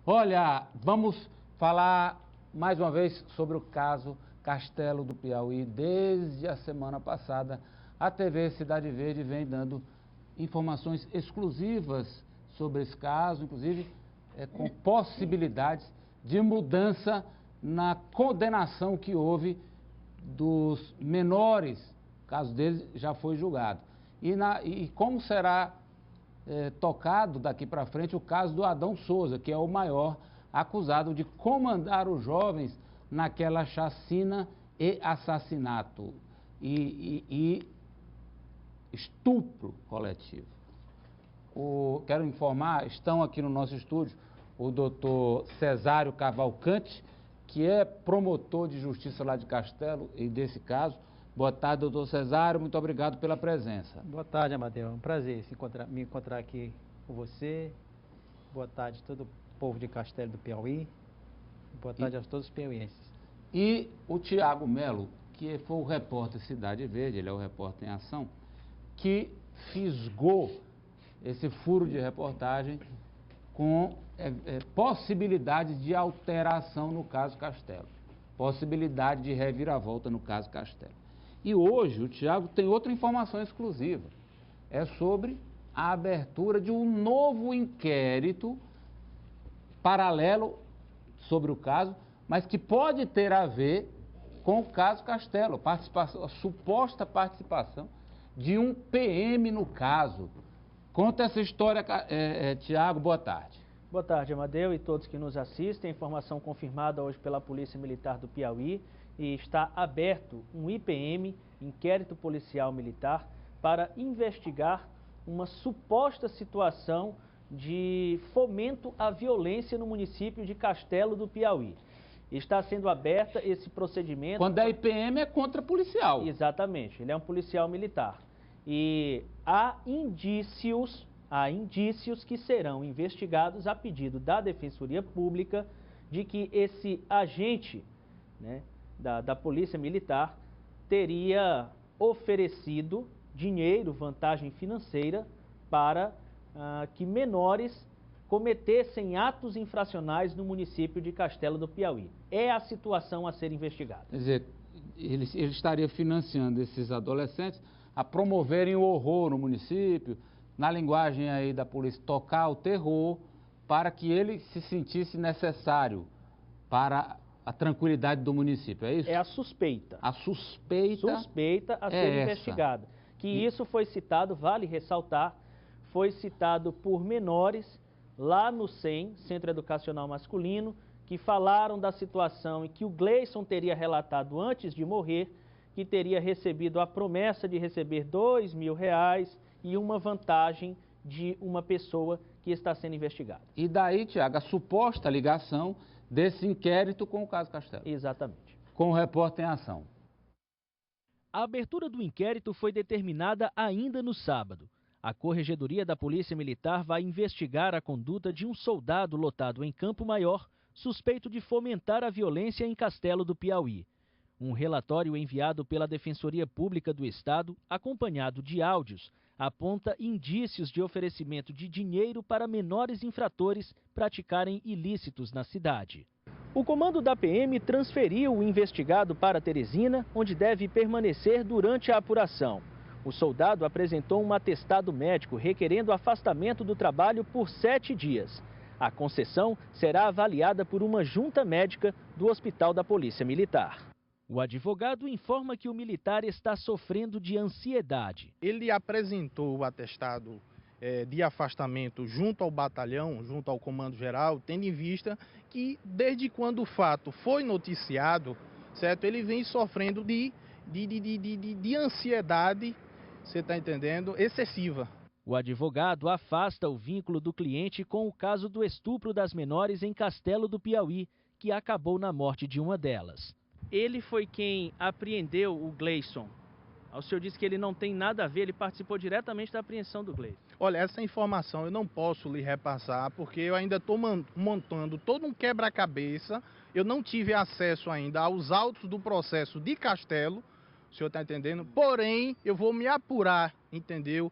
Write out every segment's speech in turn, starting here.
Olha, vamos falar mais uma vez sobre o caso Castelo do Piauí. Desde a semana passada, a TV Cidade Verde vem dando informações exclusivas sobre esse caso, inclusive com possibilidades de mudança na condenação que houve dos menores. O caso deles já foi julgado. E como será tocado daqui para frente o caso do Adão Souza, que é o maior acusado de comandar os jovens naquela chacina e assassinato e estupro coletivo. Quero informar, estão aqui no nosso estúdio o doutor Cesário Cavalcante, que é promotor de justiça lá de Castelo e desse caso. Boa tarde, doutor Cesário, muito obrigado pela presença. Boa tarde, Amadeu, é um prazer me encontrar aqui com você. Boa tarde a todo o povo de Castelo do Piauí. Boa tarde a todos os piauienses. E o Tiago Melo, que foi o repórter Cidade Verde, ele é o repórter em ação, que fisgou esse furo de reportagem com possibilidades de alteração no caso Castelo, possibilidade de reviravolta no caso Castelo. E hoje o Tiago tem outra informação exclusiva, é sobre a abertura de um novo inquérito paralelo sobre o caso, mas que pode ter a ver com o caso Castelo, a suposta participação de um PM no caso. Conta essa história, Tiago, boa tarde. Boa tarde, Amadeu, e todos que nos assistem. Informação confirmada hoje pela Polícia Militar do Piauí, e está aberto um IPM, Inquérito Policial Militar, para investigar uma suposta situação de fomento à violência no município de Castelo do Piauí. Está sendo aberta esse procedimento... Quando é IPM é contra policial. Exatamente, ele é um policial militar. E há indícios que serão investigados a pedido da Defensoria Pública de que esse agente, né, da Polícia Militar teria oferecido dinheiro, vantagem financeira, para que menores cometessem atos infracionais no município de Castelo do Piauí. É a situação a ser investigada. Quer dizer, ele estaria financiando esses adolescentes a promoverem o horror no município, na linguagem aí da polícia, tocar o terror, para que ele se sentisse necessário para a tranquilidade do município, é isso? É a suspeita. A suspeita... Suspeita a ser investigada. Que isso foi citado, vale ressaltar, foi citado por menores lá no CEM, Centro Educacional Masculino, que falaram da situação em que o Gleison teria relatado antes de morrer, que teria recebido a promessa de receber R$2.000 e uma vantagem de uma pessoa que está sendo investigada. E daí, Tiago, a suposta ligação desse inquérito com o caso Castelo. Exatamente. Com o repórter em ação. A abertura do inquérito foi determinada ainda no sábado. A Corregedoria da Polícia Militar vai investigar a conduta de um soldado lotado em Campo Maior, suspeito de fomentar a violência em Castelo do Piauí. Um relatório enviado pela Defensoria Pública do Estado, acompanhado de áudios, aponta indícios de oferecimento de dinheiro para menores infratores praticarem ilícitos na cidade. O comando da PM transferiu o investigado para Teresina, onde deve permanecer durante a apuração. O soldado apresentou um atestado médico requerendo afastamento do trabalho por 7 dias. A concessão será avaliada por uma junta médica do Hospital da Polícia Militar. O advogado informa que o militar está sofrendo de ansiedade. Ele apresentou o atestado de afastamento junto ao batalhão, junto ao comando geral, tendo em vista que desde quando o fato foi noticiado, certo, ele vem sofrendo de ansiedade, você está entendendo, excessiva. O advogado afasta o vínculo do cliente com o caso do estupro das menores em Castelo do Piauí, que acabou na morte de uma delas. Ele foi quem apreendeu o Gleison. O senhor disse que ele não tem nada a ver, ele participou diretamente da apreensão do Gleison. Olha, essa informação eu não posso lhe repassar, porque eu ainda estou montando todo um quebra-cabeça. Eu não tive acesso ainda aos autos do processo de Castelo, o senhor está entendendo? Porém, eu vou me apurar, entendeu?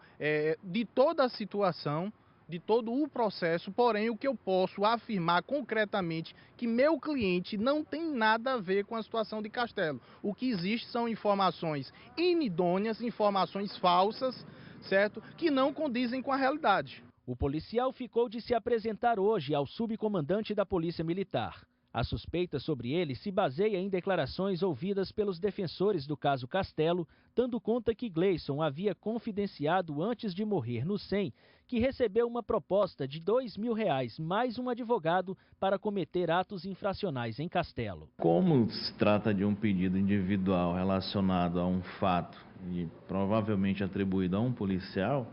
De toda a situação de todo o processo, porém o que eu posso afirmar concretamente que meu cliente não tem nada a ver com a situação de Castelo. O que existe são informações inidôneas, informações falsas, certo? Que não condizem com a realidade. O policial ficou de se apresentar hoje ao subcomandante da Polícia Militar. A suspeita sobre ele se baseia em declarações ouvidas pelos defensores do caso Castelo, dando conta que Gleison havia confidenciado antes de morrer no SEM que recebeu uma proposta de R$2.000 mais um advogado para cometer atos infracionais em Castelo. Como se trata de um pedido individual relacionado a um fato e provavelmente atribuído a um policial,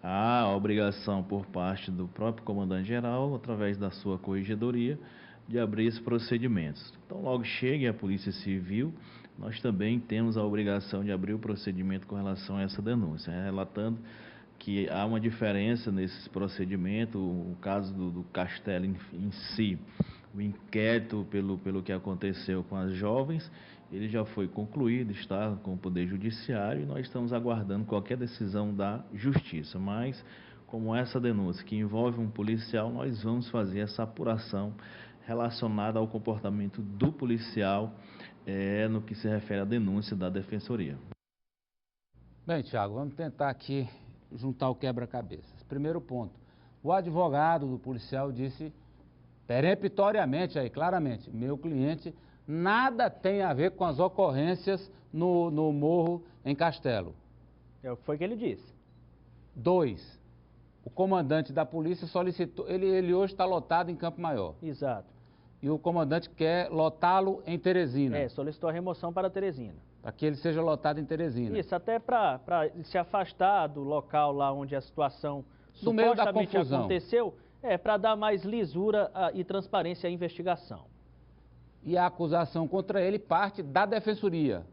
há a obrigação por parte do próprio comandante-geral, através da sua corregedoria, de abrir esses procedimentos. Então, logo chegue a Polícia Civil, nós também temos a obrigação de abrir o procedimento com relação a essa denúncia, relatando que há uma diferença nesse procedimento. O caso do Castelo em si, o inquérito pelo que aconteceu com as jovens, ele já foi concluído, está com o Poder Judiciário e nós estamos aguardando qualquer decisão da Justiça. Mas, como essa denúncia que envolve um policial, nós vamos fazer essa apuração relacionada ao comportamento do policial no que se refere à denúncia da Defensoria. Bem, Thiago, vamos tentar aqui juntar o quebra-cabeças. Primeiro ponto, o advogado do policial disse peremptoriamente, aí, claramente, meu cliente nada tem a ver com as ocorrências no morro em Castelo. É o que foi que ele disse. 2, o comandante da polícia solicitou, ele hoje está lotado em Campo Maior. Exato. E o comandante quer lotá-lo em Teresina. Solicitou a remoção para Teresina. Para que ele seja lotado em Teresina. Isso, até para se afastar do local lá onde a situação no meio da supostamente confusão. Aconteceu, para dar mais lisura e transparência à investigação. E a acusação contra ele parte da Defensoria.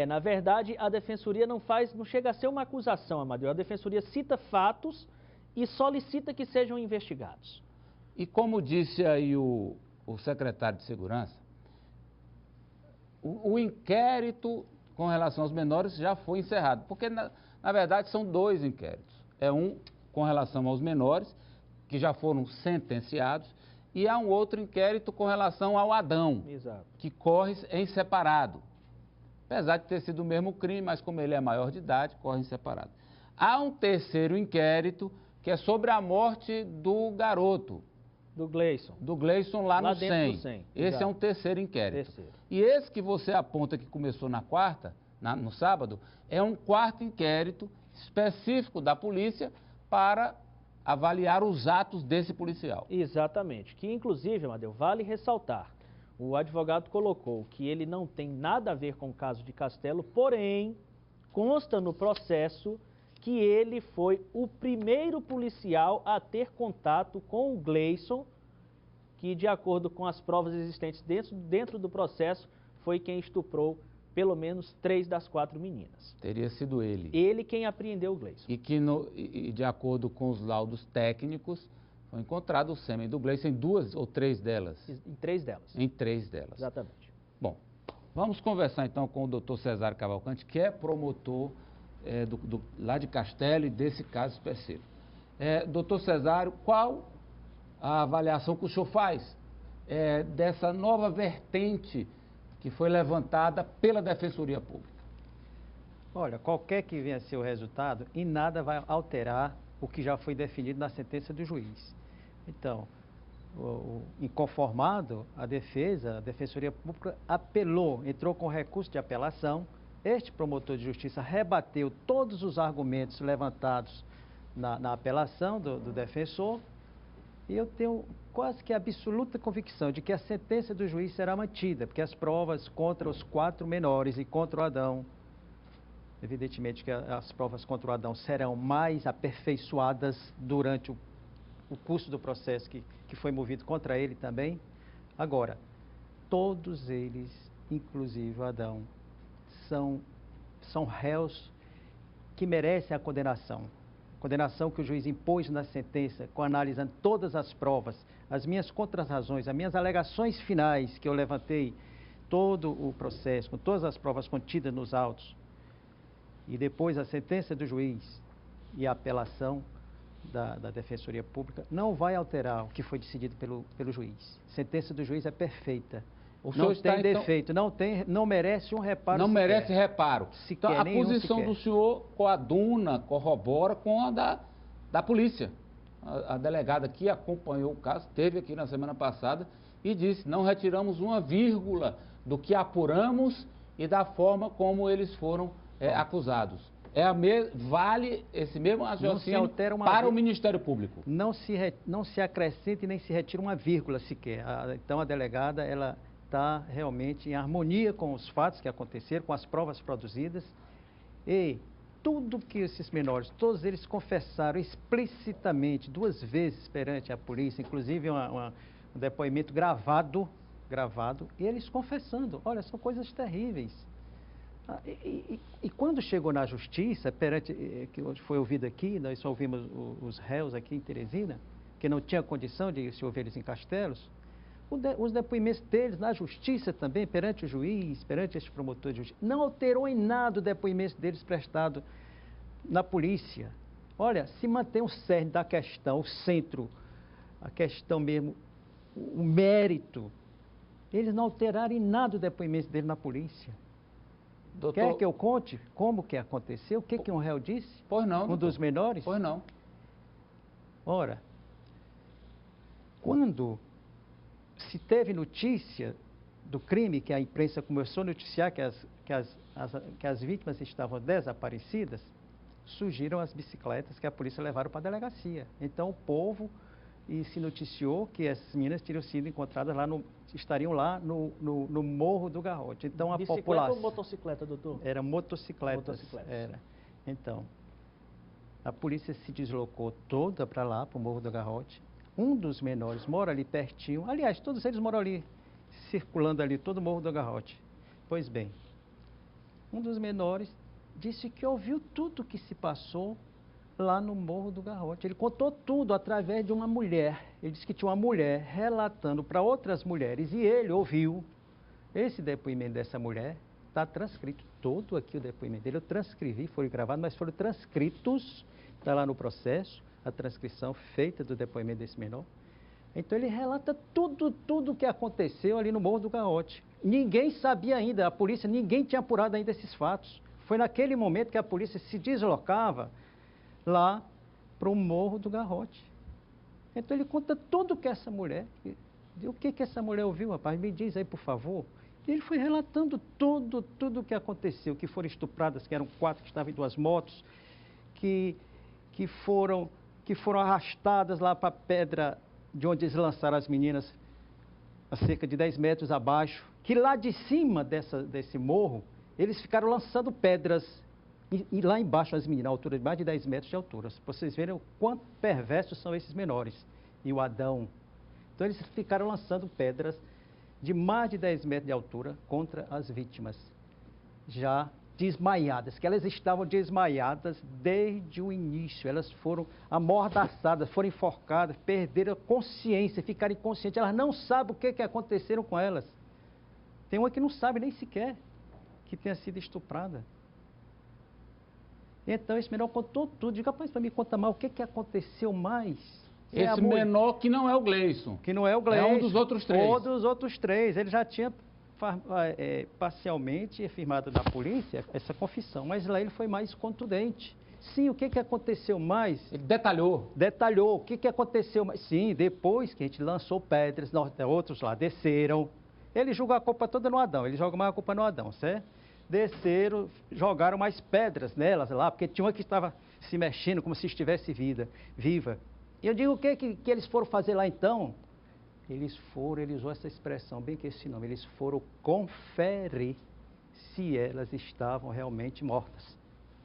Na verdade, a Defensoria não chega a ser uma acusação, Amadeu. A Defensoria cita fatos e solicita que sejam investigados. E como disse aí o secretário de Segurança, o inquérito com relação aos menores já foi encerrado, porque na verdade são 2 inquéritos. É um com relação aos menores, que já foram sentenciados, e há um outro inquérito com relação ao Adão, Exato. que corre em separado. Apesar de ter sido o mesmo crime, mas como ele é maior de idade, corre em separado. Há um terceiro inquérito, que é sobre a morte do garoto. Do Gleison. Do Gleison lá no dentro do 100. SEM. Esse Exato. é um terceiro inquérito. Terceiro. E esse que você aponta que começou na quarta, no sábado, é um 4º inquérito específico da polícia para avaliar os atos desse policial. Exatamente. Que inclusive, Amadeu, vale ressaltar, o advogado colocou que ele não tem nada a ver com o caso de Castelo, porém, consta no processo que ele foi o primeiro policial a ter contato com o Gleison, que, de acordo com as provas existentes dentro do processo, foi quem estuprou pelo menos 3 das 4 meninas. Teria sido ele. Ele quem apreendeu o Gleison. E que, de acordo com os laudos técnicos, foi encontrado o sêmen do Gleison em 2 ou 3 delas. Em 3 delas. Em 3 delas. Exatamente. Bom, vamos conversar então com o doutor Cesário Cavalcante, que é promotor lá de Castelo e desse caso específico. Doutor Cesário, qual a avaliação que o senhor faz dessa nova vertente que foi levantada pela Defensoria Pública? Olha, qualquer que venha a ser o resultado, em nada vai alterar o que já foi definido na sentença do juiz. Então, inconformado, a Defensoria Pública apelou, entrou com recurso de apelação. Este promotor de justiça rebateu todos os argumentos levantados na apelação do defensor, e eu tenho quase que absoluta convicção de que a sentença do juiz será mantida, porque as provas contra os 4 menores e contra o Adão, evidentemente que as provas contra o Adão serão mais aperfeiçoadas durante o curso do processo que foi movido contra ele também. Agora, todos eles, inclusive o Adão, são réus que merecem a condenação. Condenação que o juiz impôs na sentença, analisando todas as provas, as minhas contrarrazões, as minhas alegações finais que eu levantei, todo o processo, com todas as provas contidas nos autos, e depois a sentença do juiz e a apelação, da Defensoria Pública não vai alterar o que foi decidido pelo juiz. A sentença do juiz é perfeita. Não tem defeito, não merece um reparo. Não sequer. merece reparo. Sequer, então, a nenhum posição sequer. do senhor coaduna, corrobora com a da polícia. A delegada que acompanhou o caso, esteve aqui na semana passada e disse, não retiramos uma vírgula do que apuramos e da forma como eles foram acusados. Vale esse mesmo raciocínio para o Ministério Público. Não se acrescenta e nem se retira uma vírgula sequer. Então, a delegada, ela está realmente em harmonia com os fatos que aconteceram, com as provas produzidas. E tudo que esses menores, todos eles confessaram explicitamente, 2 vezes perante a polícia, inclusive um depoimento gravado, e eles confessando. Olha, são coisas terríveis. E quando chegou na justiça, que foi ouvido aqui, nós só ouvimos os réus aqui em Teresina, que não tinha condição de se ouvir eles em Castelos, os depoimentos deles na justiça também, perante o juiz, perante este promotor de justiça, não alterou em nada o depoimento deles prestado na polícia. Olha, se mantém o cerne da questão, o centro, a questão mesmo, o mérito, eles não alteraram em nada o depoimento deles na polícia. Doutor, quer que eu conte como que aconteceu? O que um réu disse? Pois não. Um dos menores? Pois não. Ora, quando se teve notícia do crime, que a imprensa começou a noticiar que as vítimas estavam desaparecidas, surgiram as bicicletas que a polícia levaram para a delegacia. Então, o povo se noticiou que essas meninas teriam sido encontradas estariam lá no Morro do Garrote. Então, a população... Bicicleta ou motocicleta, doutor? Era motocicletas. Era. Então, a polícia se deslocou toda para lá, para o Morro do Garrote. Um dos menores mora ali pertinho. Aliás, todos eles moram ali, circulando ali, todo o Morro do Garrote. Pois bem, um dos menores disse que ouviu tudo o que se passou lá no Morro do Garrote. Ele contou tudo através de uma mulher. Ele disse que tinha uma mulher relatando para outras mulheres e ele ouviu esse depoimento dessa mulher. Está transcrito todo aqui o depoimento dele. Eu transcrevi, foi gravado, mas foram transcritos, está lá no processo, a transcrição feita do depoimento desse menor. Então ele relata tudo o que aconteceu ali no Morro do Garrote. Ninguém sabia ainda, a polícia, ninguém tinha apurado ainda esses fatos. Foi naquele momento que a polícia se deslocava lá para o Morro do Garrote. Então ele conta tudo que essa mulher, o que essa mulher ouviu, rapaz, me diz aí, por favor. E ele foi relatando tudo o que aconteceu, que foram estupradas, que eram 4 que estavam em 2 motos, que foram arrastadas lá para a pedra de onde eles lançaram as meninas, a cerca de 10 metros abaixo, que lá de cima desse morro, eles ficaram lançando pedras, e lá embaixo as meninas, a altura de mais de 10 metros de altura. Para vocês verem o quanto perversos são esses menores. E o Adão. Então eles ficaram lançando pedras de mais de 10 metros de altura contra as vítimas, já desmaiadas, que elas estavam desmaiadas desde o início. Elas foram amordaçadas, foram enforcadas, perderam a consciência, ficaram inconscientes. Elas não sabem o que aconteceram com elas. Tem uma que não sabe nem sequer que tenha sido estuprada. Então esse menor contou tudo. Diga, rapaz, para mim conta mais o que aconteceu mais. Esse menor que não é o Gleison. Que não é o Gleison. É um dos outros 3. Um dos outros 3. Ele já tinha parcialmente afirmado na polícia essa confissão, mas lá ele foi mais contundente. Sim, o que aconteceu mais? Ele detalhou. Detalhou. O que aconteceu mais? Sim, depois que a gente lançou pedras, outros lá desceram. Ele julga a culpa toda no Adão. Ele joga mais a culpa no Adão, certo? Desceram, jogaram mais pedras nelas lá, porque tinha uma que estava se mexendo como se estivesse viva. E eu digo, o que eles foram fazer lá então? Ele usou essa expressão, bem que esse nome, eles foram conferir se elas estavam realmente mortas.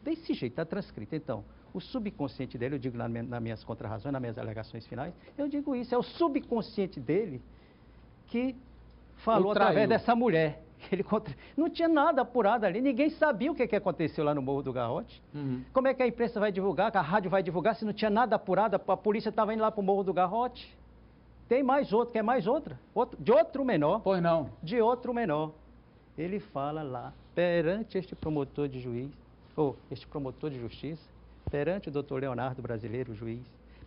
Desse jeito, está transcrito. Então, o subconsciente dele, eu digo nas minhas contrarrazões, nas minhas alegações finais, eu digo isso, é o subconsciente dele que falou através dessa mulher. Não tinha nada apurado ali, ninguém sabia o que aconteceu lá no Morro do Garrote. Uhum. Como é que a imprensa vai divulgar, que a rádio vai divulgar, se não tinha nada apurado, a polícia estava indo lá para o Morro do Garrote? Tem mais outro, quer mais outra? De outro menor. Pois não. De outro menor. Ele fala lá, perante este promotor de justiça, perante o doutor Leonardo Brasileiro, o juiz,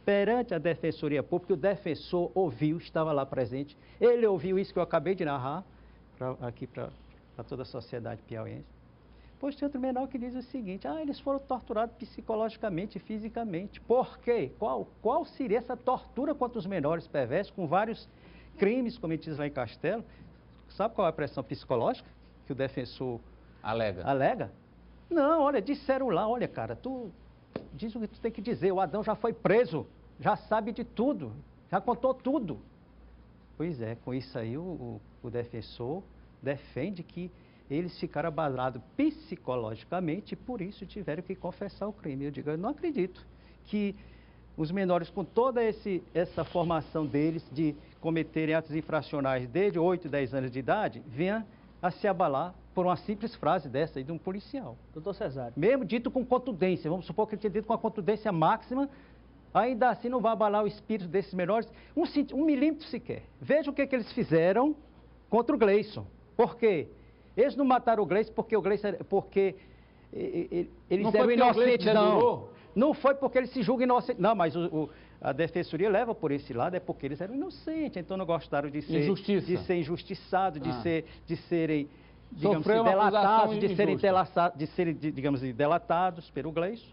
perante a Defensoria Pública, o defensor ouviu, estava lá presente, ele ouviu isso que eu acabei de narrar, aqui para toda a sociedade piauiense. Pois tem outro menor que diz o seguinte: eles foram torturados psicologicamente e fisicamente. Por quê? Qual seria essa tortura contra os menores perversos, com vários crimes cometidos lá em Castelo? Sabe qual é a pressão psicológica que o defensor alega? Não, olha, disseram lá, olha, cara, tu diz o que tu tem que dizer, o Adão já foi preso, já sabe de tudo, já contou tudo. Pois é, com isso aí o defensor defende que eles ficaram abalados psicologicamente e por isso tiveram que confessar o crime. Eu digo, eu não acredito que os menores, com toda essa formação deles de cometerem atos infracionais desde 8, 10 anos de idade, venham a se abalar por uma simples frase dessa aí de um policial. Doutor Cesário. Mesmo dito com contundência, vamos supor que ele tenha dito com a contundência máxima, ainda assim não vai abalar o espírito desses menores um milímetro sequer. Veja o que eles fizeram contra o Gleison. Por quê? Eles não mataram o Gleison porque eles eram inocentes, não. Não foi porque eles se julgam inocentes. Não, mas a Defensoria leva por esse lado, é porque eles eram inocentes, então não gostaram de ser injustiçados, de serem, digamos, delatados pelo Gleison.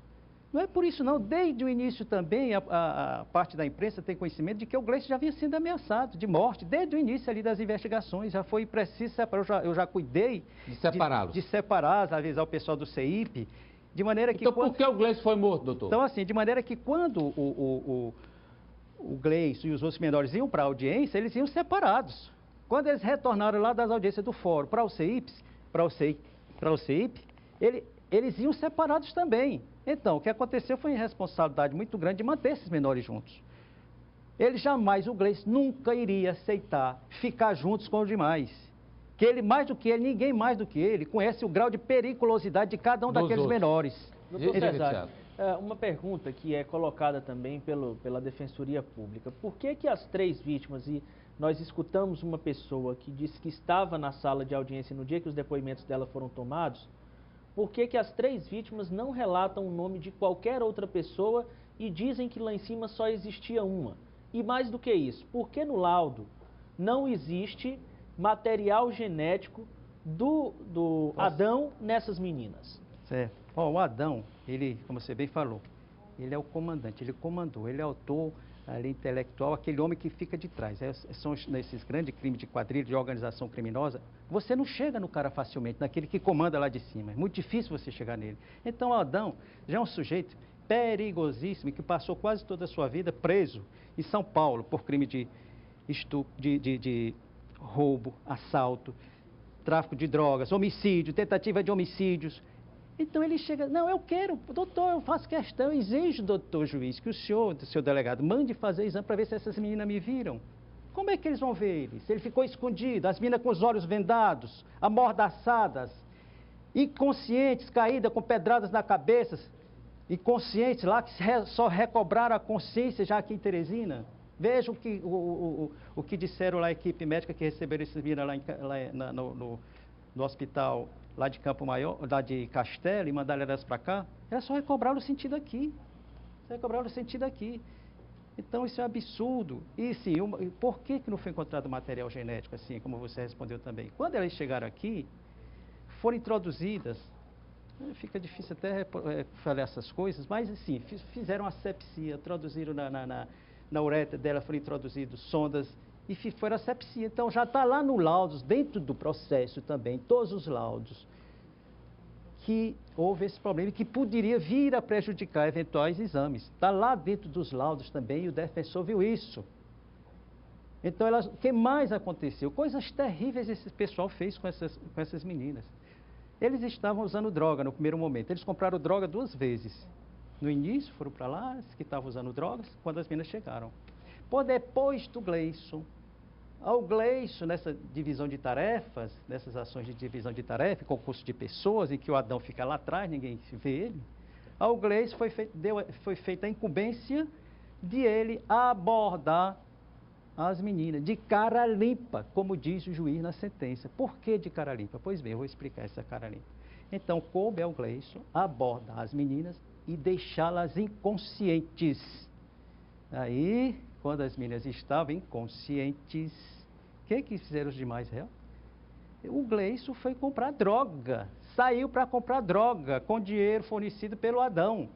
Não é por isso não, desde o início também a parte da imprensa tem conhecimento de que o Gleison já vinha sendo ameaçado de morte, desde o início ali das investigações, já foi preciso separar, eu já cuidei de separar, avisar o pessoal do CEIP, de maneira que... Então por que o Gleison foi morto, doutor? Então assim, de maneira que quando o Gleison e os outros menores iam para a audiência, eles iam separados. Quando eles retornaram lá das audiências do fórum para o CEIP, eles iam separados também. Então, o que aconteceu foi uma irresponsabilidade muito grande de manter esses menores juntos. O Gleison nunca iria aceitar ficar juntos com os demais. Que ele mais do que ele, ninguém mais do que ele, conhece o grau de periculosidade de cada um daqueles menores. Doutor Cesário, uma pergunta que é colocada também pela Defensoria Pública. Por que as 3 vítimas, e nós escutamos uma pessoa que disse que estava na sala de audiência no dia que os depoimentos dela foram tomados, por que as 3 vítimas não relatam o nome de qualquer outra pessoa e dizem que lá em cima só existia uma? E mais do que isso, por que no laudo não existe material genético do Adão nessas meninas? Certo. O Adão, ele, como você bem falou, ele é o comandante, ele comandou, ele é autor ali, intelectual, aquele homem que fica de trás. São nesses grandes crimes de quadrilha, de organização criminosa, você não chega no cara facilmente, naquele que comanda lá de cima. É muito difícil você chegar nele. Então, o Adão já é um sujeito perigosíssimo, que passou quase toda a sua vida preso em São Paulo por crime de roubo, assalto, tráfico de drogas, homicídio, tentativa de homicídios. Então ele chega, não, eu quero, doutor, eu faço questão, eu exijo, doutor juiz, que o senhor, seu delegado, mande fazer exame para ver se essas meninas me viram. Como é que eles vão ver ele? Se ele ficou escondido, as meninas com os olhos vendados, amordaçadas, inconscientes, caídas com pedradas na cabeça, inconscientes lá, que só recobraram a consciência já aqui em Teresina. Vejam o que disseram lá a equipe médica que receberam essas meninas lá no hospital lá de Campo Maior, lá de Castelo, e mandaram elas para cá. Elas só recobraram o sentido aqui. Então isso é um absurdo. E sim, por que não foi encontrado material genético, assim, como você respondeu também? Quando elas chegaram aqui, foram introduzidas, fica difícil até falar essas coisas, mas assim, fizeram asepsia, introduziram na uretra dela, foram introduzidos sondas e foram asepsia. Então já está lá no laudos, dentro do processo também, todos os laudos, que houve esse problema e que poderia vir a prejudicar eventuais exames. Está lá dentro dos laudos também e o defensor viu isso. Então, o que mais aconteceu? Coisas terríveis esse pessoal fez com essas meninas. Eles estavam usando droga no primeiro momento. Eles compraram droga 2 vezes. No início, foram para lá, que estavam usando drogas, quando as meninas chegaram. Depois do Gleison, ao Gleison, nessa divisão de tarefas, nessas ações de divisão de tarefa, concurso de pessoas, em que o Adão fica lá atrás, ninguém vê ele, ao Gleison foi feita a incumbência de ele abordar as meninas, de cara limpa, como diz o juiz na sentença. Por que de cara limpa? Pois bem, eu vou explicar essa cara limpa. Então, coube ao Gleison abordar as meninas e deixá-las inconscientes. Aí, quando as meninas estavam inconscientes, o que fizeram os demais réus? O Gleison foi comprar droga, saiu para comprar droga com dinheiro fornecido pelo Adão.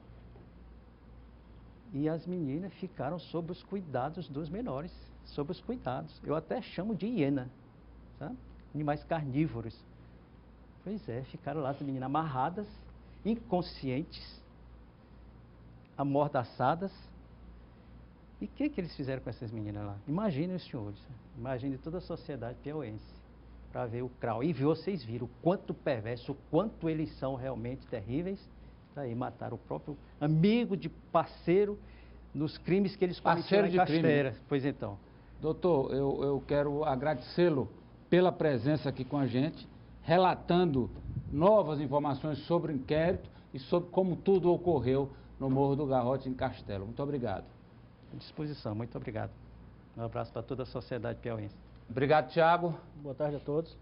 E as meninas ficaram sob os cuidados dos menores, sob os cuidados. Eu até chamo de hiena, sabe? Animais carnívoros. Pois é, ficaram lá as meninas amarradas, inconscientes, amordaçadas. E o que eles fizeram com essas meninas lá? Imaginem os senhores, imaginem toda a sociedade piauiense para ver o CRAU. E vocês viram o quanto perverso, o quanto eles são realmente terríveis. Daí mataram o próprio amigo de parceiro nos crimes que eles cometeram em Casteira. Pois então. Doutor, eu quero agradecê-lo pela presença aqui com a gente, relatando novas informações sobre o inquérito e sobre como tudo ocorreu no Morro do Garrote, em Castelo. Muito obrigado. À disposição, muito obrigado. Um abraço para toda a sociedade piauiense. Obrigado, Thiago. Boa tarde a todos.